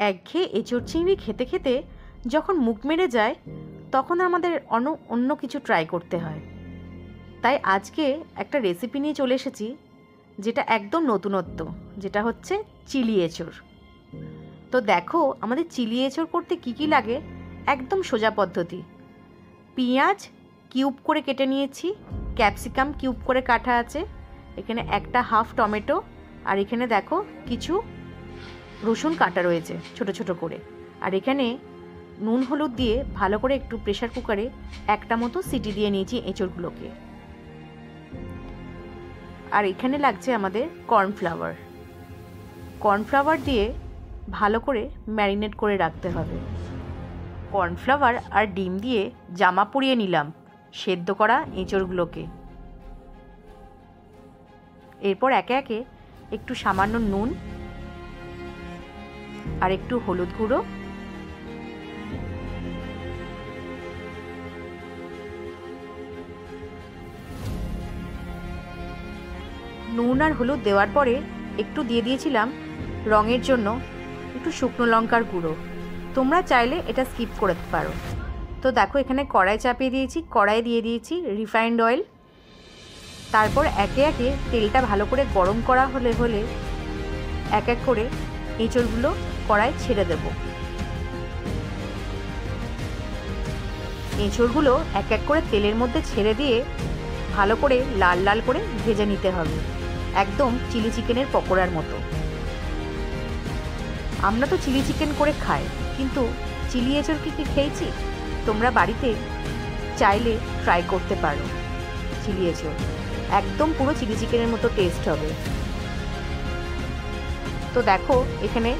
একঘেয়ে এঁচোড় চিংড়ি খেতে খেতে যখন মুখ মেরে যায় তখন আমাদের অন্য কিছু ট্রাই করতে হয়। তাই আজকে একটা রেসিপি নিয়ে চলে এসেছি, যেটা একদম নতুনত্ব, যেটা হচ্ছে চিলি এঁচোড়। তো দেখো আমাদের চিলি এঁচোড় করতে কী কী লাগে, একদম সোজা পদ্ধতি। পেঁয়াজ কিউব করে কেটে নিয়েছি, ক্যাপসিকাম কিউব করে কাটা আছে, এখানে একটা হাফ টমেটো, আর এখানে দেখো কিছু রসুন কাটা রয়েছে ছোট ছোট করে। আর এখানে নুন হলুদ দিয়ে ভালো করে একটু প্রেশার কুকারে একটা মতো সিটি দিয়ে নিয়েছি এঁচোড়গুলোকে। আর এখানে লাগছে আমাদের কর্নফ্লাওয়ার দিয়ে ভালো করে ম্যারিনেট করে রাখতে হবে। কর্নফ্লাওয়ার আর ডিম দিয়ে জামা পরিয়ে নিলাম সেদ্ধ করা এঁচোড়গুলোকে। এরপর একে একে একটু সামান্য নুন আর একটু হলুদ গুঁড়ো, নুন আর হলুদ দেওয়ার পরে একটু দিয়ে দিয়েছিলাম রঙের জন্য একটু শুকনো লঙ্কার গুঁড়ো। তোমরা চাইলে এটা স্কিপ করতে পারো। তো দেখো এখানে কড়াই চাপিয়ে দিয়েছি, কড়াই দিয়ে দিয়েছি রিফাইন্ড অয়েল। তারপর একে একে তেলটা ভালো করে গরম করা হলে এক এক করে এঁচোড়গুলো কড়াই ছেড়ে দেব। এঁচোড়গুলো এক এক করে তেলের মধ্যে ছেড়ে দিয়ে ভালো করে লাল লাল করে ভেজে নিতে হবে, একদম চিলি চিকেনের পকোড়ার মতো। আমরা তো চিলি চিকেন করে খাই, কিন্তু চিলি এঁচোড় কি খেয়েছি? তোমরা বাড়িতে চাইলে ট্রাই করতে পারো চিলি এঁচোড়, একদম পুরো চিলি চিকেনের মতো টেস্ট হবে। তো দেখো এখানে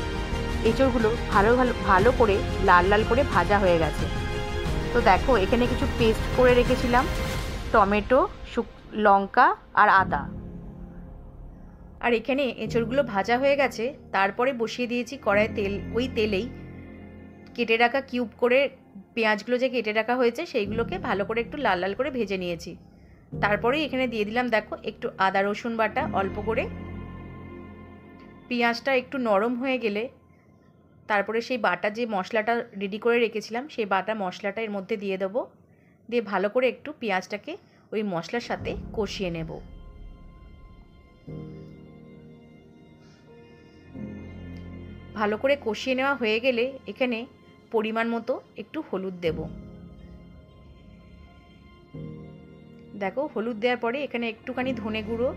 এঁচোড়গুলো ভালো করে লাল লাল করে ভাজা হয়ে গেছে। তো দেখো এখানে কিছু পেস্ট করে রেখেছিলাম, টমেটো, লঙ্কা আর আদা। আর এখানে এঁচোড়গুলো ভাজা হয়ে গেছে। তারপরে বসিয়ে দিয়েছি কড়াইয়ে তেল, ওই তেলেই কেটে রাখা কিউব করে পেঁয়াজগুলো যে কেটে রাখা হয়েছে সেইগুলোকে ভালো করে একটু লাল লাল করে ভেজে নিয়েছি। তারপরে এখানে দিয়ে দিলাম দেখো একটু আদা রসুন বাটা অল্প করে। পেঁয়াজটা একটু নরম হয়ে গেলে তারপরে সেই বাটা যে মশলাটা রেডি করে রেখেছিলাম সেই বাটা মশলাটা এর মধ্যে দিয়ে দেবো, দিয়ে ভালো করে একটু পেঁয়াজটাকে ওই মশলার সাথে কষিয়ে নেব। ভালো করে কষিয়ে নেওয়া হয়ে গেলে এখানে পরিমাণ মতো একটু হলুদ দেব। দেখো হলুদ দেওয়ার পরে এখানে একটুখানি ধনে গুঁড়ো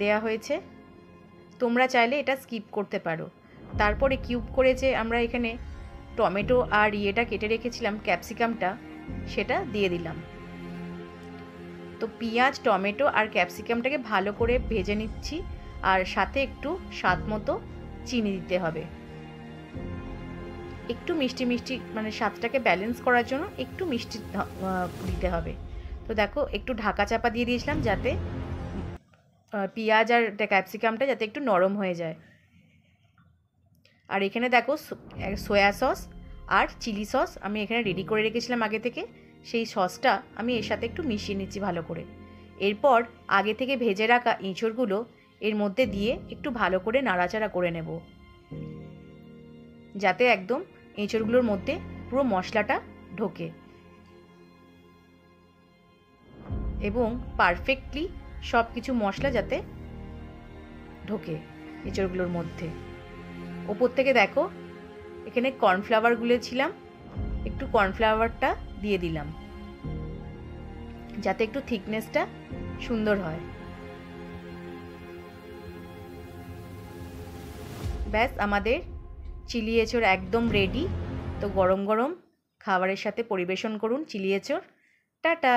দেওয়া হয়েছে, তোমরা চাইলে এটা স্কিপ করতে পারো। তারপরে কিউব করে যে আমরা এখানে টমেটো আর কেটে রেখেছিলাম ক্যাপসিকামটা, সেটা দিয়ে দিলাম। তো পেঁয়াজ, টমেটো আর ক্যাপসিকামটাকে ভালো করে ভেজে নিচ্ছি, আর সাথে একটু স্বাদ মতো চিনি দিতে হবে। একটু মিষ্টি মিষ্টি মানে স্বাদটাকে ব্যালেন্স করার জন্য একটু মিষ্টি দিতে হবে। তো দেখো একটু ঢাকা চাপা দিয়ে দিয়েছিলাম যাতে পেঁয়াজ আর ক্যাপসিকামটা যাতে একটু নরম হয়ে যায়। আর এখানে দেখো সয়া সস আর চিলি সস আমি এখানে রেডি করে রেখেছিলাম আগে থেকে, সেই সসটা আমি এর সাথে একটু মিশিয়ে নিচ্ছি ভালো করে। এরপর আগে থেকে ভেজে রাখা এঁচোড়গুলো এর মধ্যে দিয়ে একটু ভালো করে নাড়াচাড়া করে নেব, যাতে একদম এঁচোড়গুলোর মধ্যে পুরো মশলাটা ঢোকে এবং পারফেক্টলি সব কিছু মশলা যাতে ঢোকে এঁচোড়গুলোর মধ্যে। ওপর থেকে দেখো এখানে কর্নফ্লাওয়ার গুলেছিলাম, একটু কর্নফ্লাওয়ারটা দিয়ে দিলাম যাতে একটু থিকনেসটা সুন্দর হয়। ব্যাস আমাদের চিলি এঁচোড় একদম রেডি। তো গরম গরম খাবারের সাথে পরিবেশন করুন চিলি এঁচোড়। টাটা।